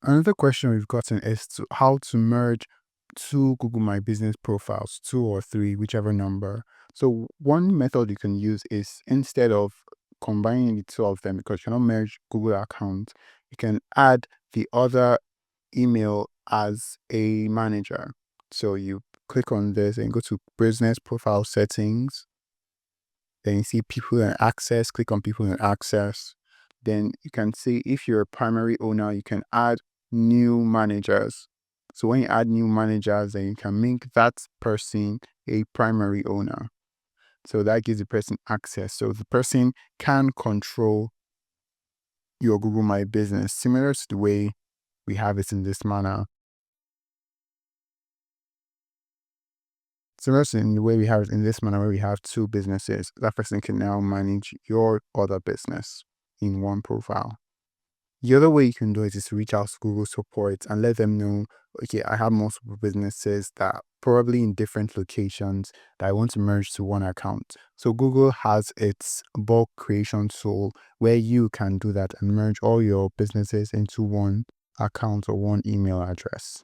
Another question we've gotten is how to merge two Google My Business profiles, two or three, whichever number. So one method you can use is, instead of combining the two of them, because you cannot merge Google accounts, you can add the other email as a manager. So you click on this and go to business profile settings. Then you see people and access, click on people and access. Then you can see, if you're a primary owner, you can add new managers. So when you add new managers, then you can make that person a primary owner. So that gives the person access. So the person can control your Google My Business, similar to the way we have it in this manner. Similar to in the way we have it in this manner, where we have two businesses, that person can now manage your other business in one profile. The other way you can do it is to reach out to Google support and let them know, okay, I have multiple businesses that probably in different locations that I want to merge to one account. So Google has its bulk creation tool where you can do that and merge all your businesses into one account or one email address.